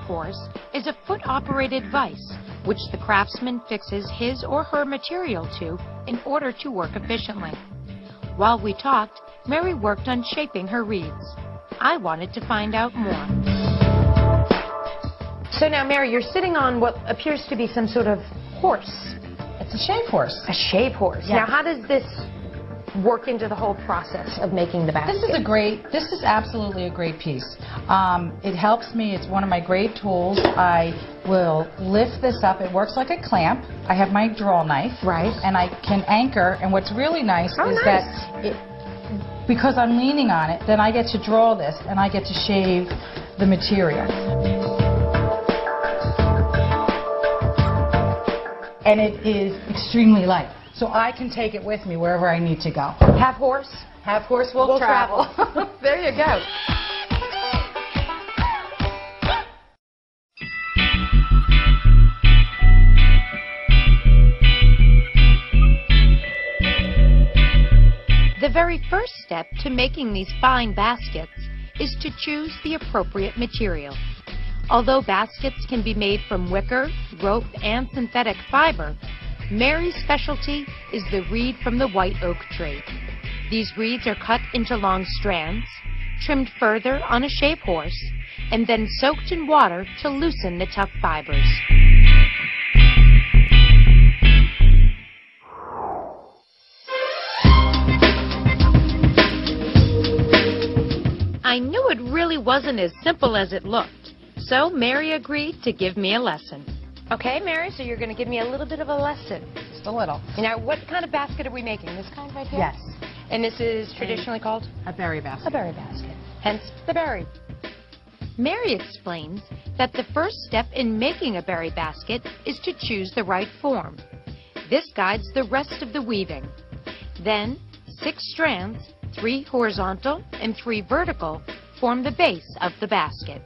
horse is a foot-operated vise, which the craftsman fixes his or her material to in order to work efficiently. While we talked, Mary worked on shaping her reeds. I wanted to find out more. So now, Mary, you're sitting on what appears to be some sort of horse. It's a shave horse. A shave horse. Yeah. Now, how does this work into the whole process of making the basket? This is absolutely a great piece. It helps me. It's one of my great tools. I will lift this up. It works like a clamp. I have my draw knife. Right. And I can anchor. And what's really nice is that because I'm leaning on it, then I get to draw this and I get to shave the material. And it is extremely light. So I can take it with me wherever I need to go. Have horse? Have horse, we'll travel. There you go. The very first step to making these fine baskets is to choose the appropriate material. Although baskets can be made from wicker, rope, and synthetic fiber, Mary's specialty is the reed from the white oak tree. These reeds are cut into long strands, trimmed further on a shave horse, and then soaked in water to loosen the tough fibers. I knew it really wasn't as simple as it looked, so Mary agreed to give me a lesson. Okay, Mary, so you're going to give me a little bit of a lesson. Just a little. Now, what kind of basket are we making? This kind right here? Yes. And this is traditionally called? A berry basket. A berry basket. Hence the berry. Mary explains that the first step in making a berry basket is to choose the right form. This guides the rest of the weaving. Then, 6 strands, 3 horizontal and 3 vertical, form the base of the basket.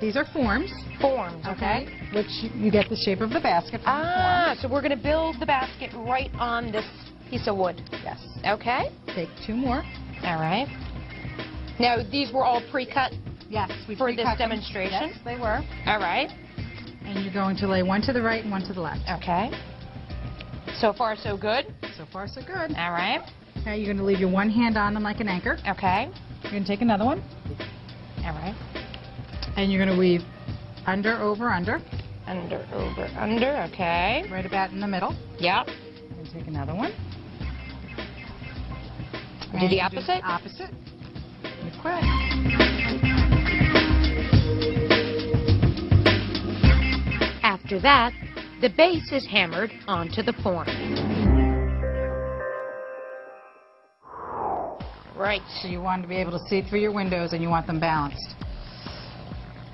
These are forms. Forms, okay. Which you get the shape of the basket from the form. So we're going to build the basket right on this piece of wood. Yes. Okay. Take 2 more. All right. Now, these were all pre-cut? Yes. For this demonstration? Yes, they were. All right. And you're going to lay one to the right and one to the left. Okay. So far, so good? So far, so good. All right. Okay, you're going to leave your one hand on them like an anchor. Okay. You're going to take another one. All right. And you're going to weave under, over, under. Under, over, under, okay. Right about in the middle. Yep. And take another one. Do the opposite? Do the opposite. You quit. After that, the base is hammered onto the form. Right. So you want to be able to see through your windows and you want them balanced.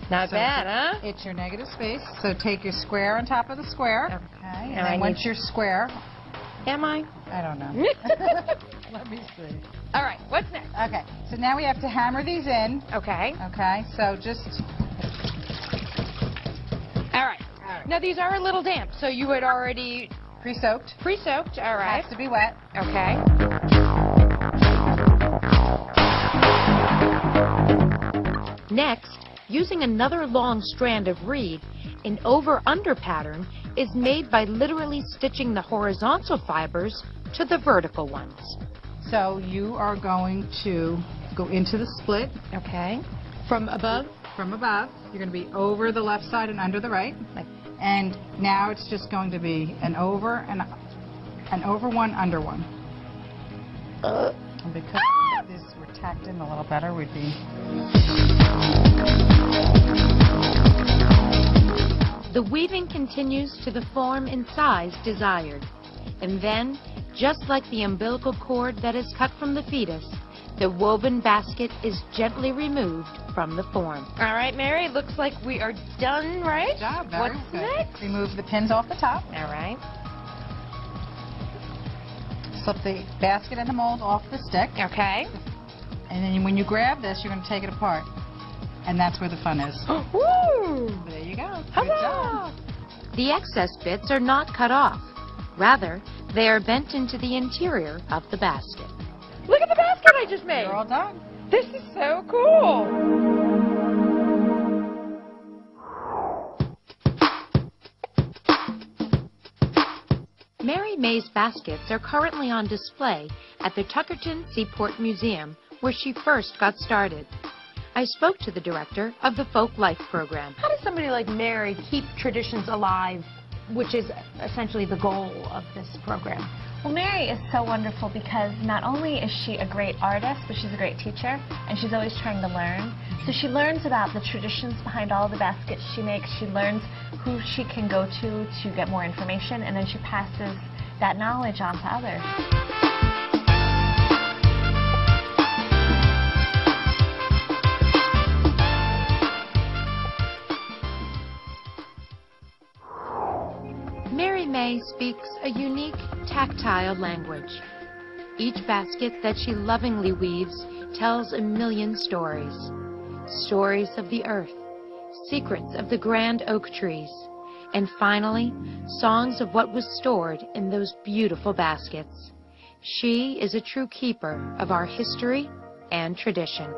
Not bad, huh? It's your negative space. So take your square on top of the square. Okay. And then once you're square. Am I? I don't know. Let me see. All right. What's next? Okay. So now we have to hammer these in. Okay. Okay. So just. All right. All right. Now these are a little damp, so you had already pre-soaked. Pre-soaked. All right. Has to be wet. Okay. Next, using another long strand of reed, an over-under pattern is made by literally stitching the horizontal fibers to the vertical ones. So you are going to go into the split. Okay. From above? From above. You're going to be over the left side and under the right. And now it's just going to be an over one, under one. And because these were tacked in a little better, we'd be... The weaving continues to the form and size desired. And then, just like the umbilical cord that is cut from the fetus, the woven basket is gently removed from the form. All right, Mary, looks like we are done, right? Good job, very What's good. next? Remove the pins off the top. All right. Slip the basket and the mold off the stick. Okay. And then when you grab this, you're going to take it apart. And that's where the fun is. Woo! There you go. Good job. The excess bits are not cut off. Rather, they are bent into the interior of the basket. Look at the basket I just made. You're all done. This is so cool. Mary May's baskets are currently on display at the Tuckerton Seaport Museum, where she first got started. I spoke to the director of the Folk Life program. How does somebody like Mary keep traditions alive, which is essentially the goal of this program? Well, Mary is so wonderful because not only is she a great artist, but she's a great teacher, and she's always trying to learn. So she learns about the traditions behind all the baskets she makes. She learns who she can go to get more information, and then she passes that knowledge on to others. Mary May speaks a unique, tactile language. Each basket that she lovingly weaves tells a million stories. Stories of the earth, secrets of the grand oak trees, and finally, songs of what was stored in those beautiful baskets. She is a true keeper of our history and tradition.